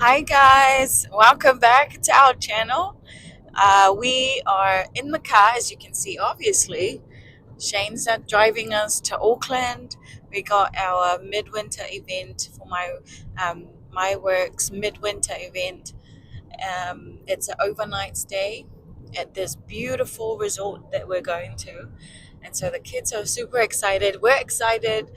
Hi guys, welcome back to our channel. We are in the car, as you can see. Obviously, Shane's driving us to Auckland. We got our midwinter event for my work's midwinter event. It's an overnight stay at this beautiful resort that we're going to, and so the kids are super excited. We're excited,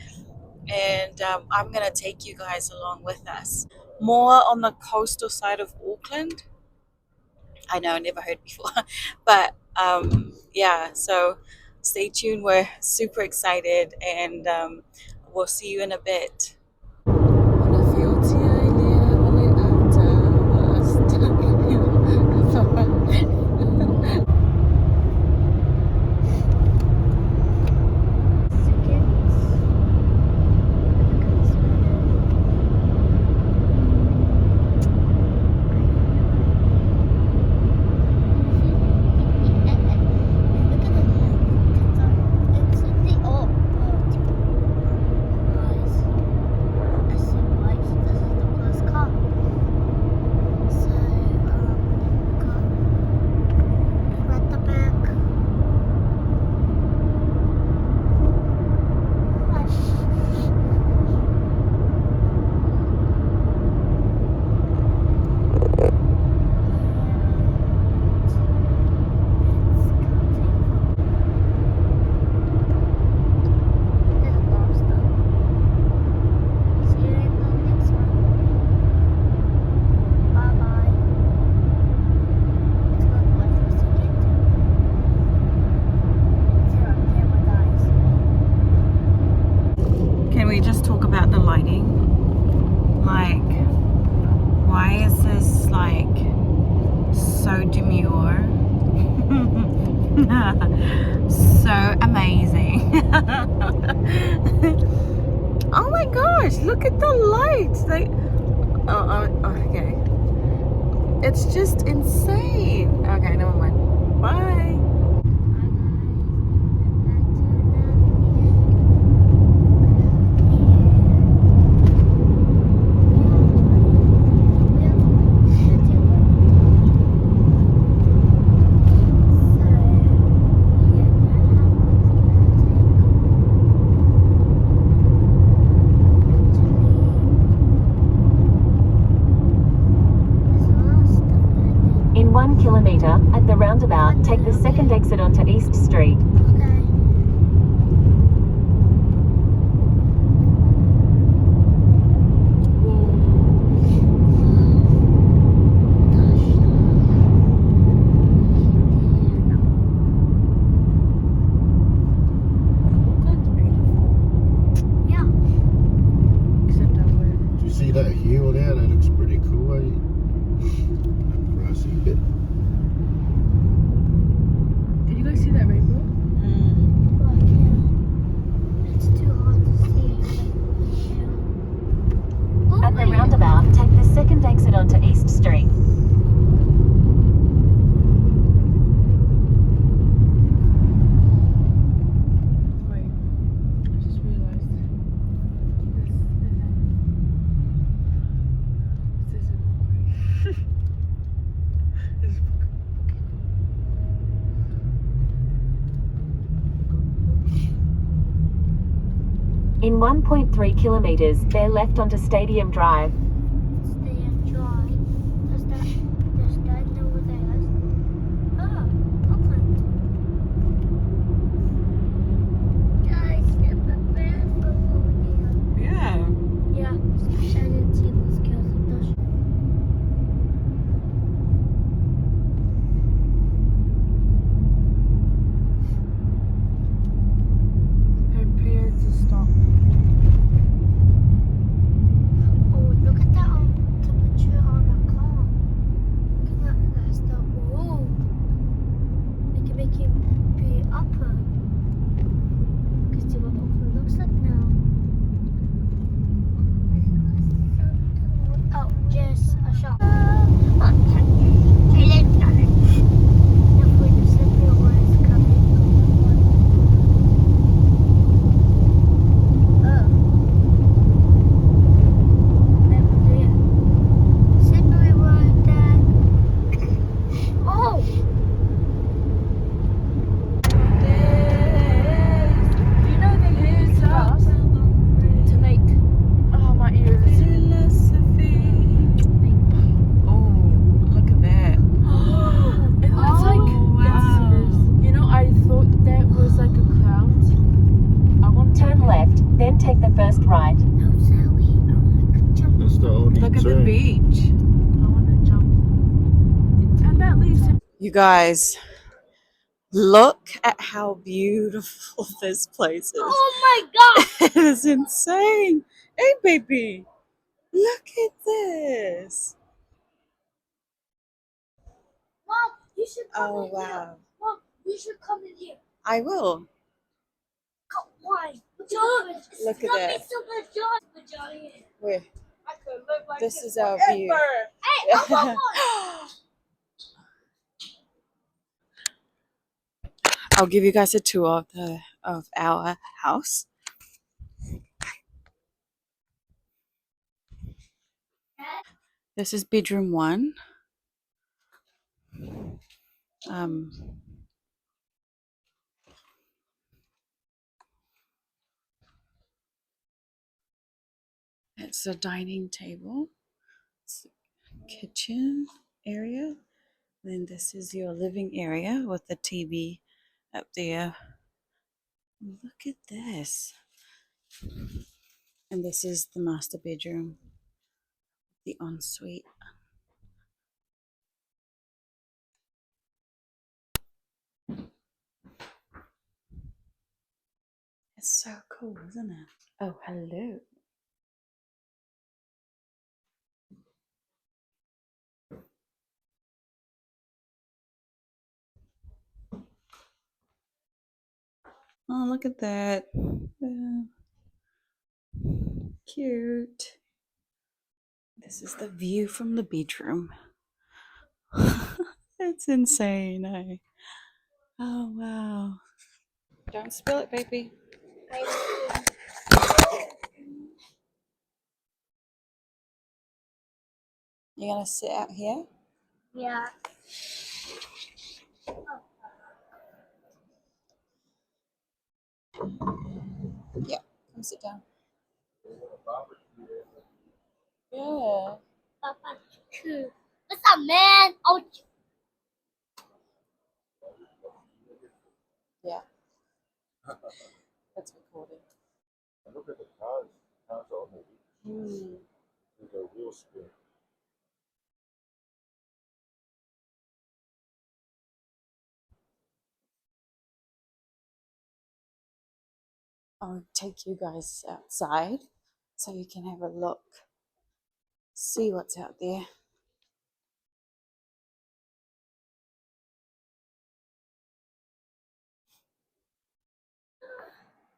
and I'm gonna take you guys along with us. More on the coastal side of Auckland. I know, never heard before, but yeah. So stay tuned. We're super excited, and we'll see you in a bit. Can we just talk about the lighting? Like, why is this like so demure? So amazing. Oh my gosh, look at the lights. Okay. It's just insane. Okay, never mind. Bye. In 1 kilometre, at the roundabout, take the second exit onto East Street. Do you see that hill there? That looks pretty cool. Grassy bit. Did you guys see that rainbow? It's too hard to see. At the roundabout, take the second exit onto East Street. Wait, I just realized this isn't recording. This is In 1.3 kilometres, bear left onto Stadium Drive. Stay and dry. Does that know what that is? Oh, Oakland. Guys, there's a bathroom over there. Yeah. Yeah, I didn't see those girls. Prepare to stop. Oh, look at that temperature on the car. Look at that stuff. Whoa. We can make it be upper. You can see what Oakland looks like now. Oh, just a shot. Hopefully the slippery one is coming. Oh. Sit beach. I want to jump. And that leaves him. You guys, look at how beautiful this place is. Oh my god! It is insane. Hey, baby, look at this. Mom, you should come Oh, in here. wow. Mom, you should come in here. I will. Why? Look at that. Where? I could live like This is our view. Hey, I'll give you guys a tour of our house. This is bedroom 1. It's a dining table. It's a kitchen area. Then this is your living area with the TV up there. Look at this. And this is the master bedroom, the ensuite. It's so cool, isn't it? Oh, hello. Oh, look at that. Cute. This is the view from the bedroom. It's insane, eh? Oh, wow. Don't spill it, baby. You're going to sit out here? Yeah. Yeah. Come sit down. Yeah. Papa, what's up, man? Oh, Yeah. That's recorded. Look at the cars. Cars on the beach. Mm. There's a wheel spin. I'll take you guys outside so you can have a look, see what's out there.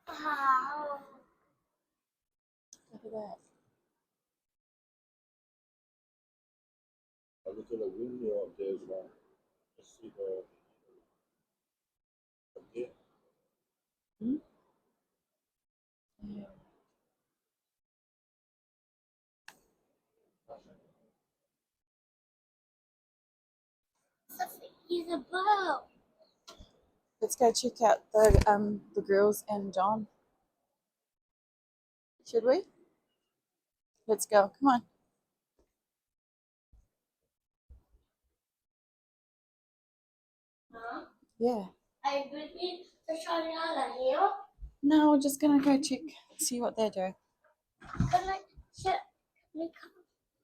wow. Look at that. I look at the window up there as well. Let's see the up there. Hmm? Yeah. He's a bird. Let's go check out the girls and John. Should we? Let's go. Come on. Huh? Yeah. Are you with me to show me how to heal? No, we're just gonna go check, see what they're doing. Can I sit? Can I come?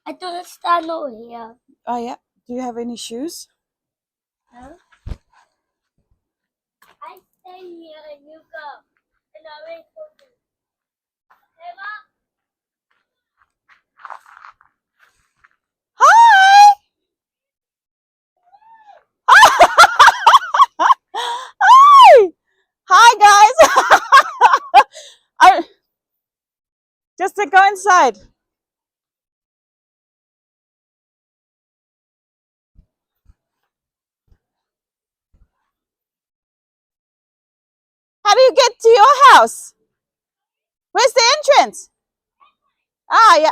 I don't stand over here. Oh yeah. Do you have any shoes? Huh? I stay here and you go. And I wait for you. Emma? Hi! Hi! Hi guys! Just to go inside. How do you get to your house? Where's the entrance? Ah, yeah.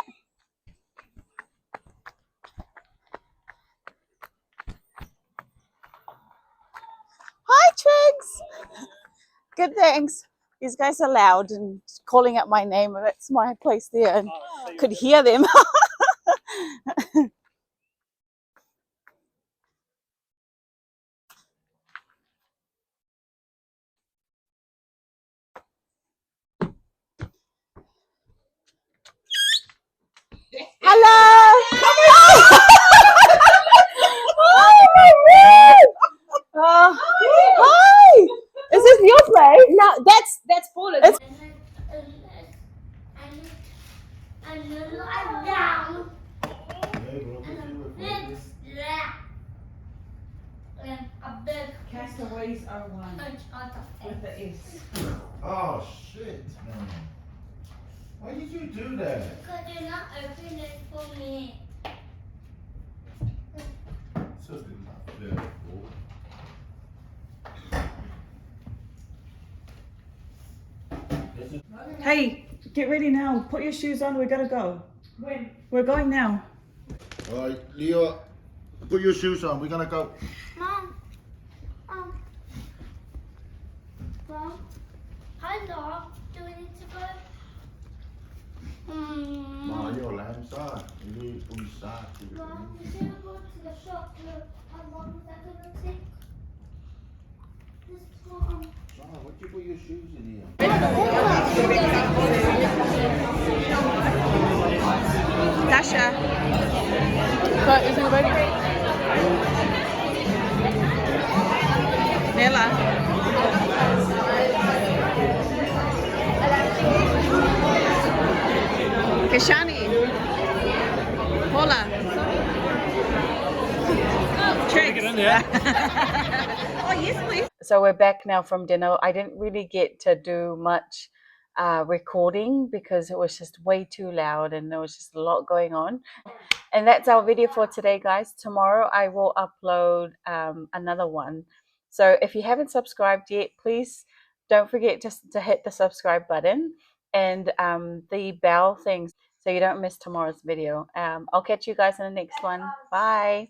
Hi, Triggs. Good, thanks. These guys are loud and calling out my name. That's my place there, and could hear them. Hello. Castaways are one with the S. Oh shit, man. Why did you do that? Because you're not opening it for me. So good not fair, fool. Hey, get ready now. Put your shoes on. We gotta go. When? We're going now. Alright, Leo, put your shoes on. We're gonna go. Mom. Mom. Hi, dog. Do we need to go? Mario, lamb side. Ini pun side. Mom, we should go to the shop. How long is that going to take? This one. Why'd you put your shoes in here? Tasha. But isn't it ready? Nella. Kashani. Paula. Tricks. Get in there. Oh, yes, please. So we're back now from dinner. I didn't really get to do much recording because it was just way too loud and there was just a lot going on. And that's our video for today, guys. Tomorrow I will upload another one. So if you haven't subscribed yet, please don't forget to hit the subscribe button and the bell thing so you don't miss tomorrow's video. I'll catch you guys in the next one. Bye.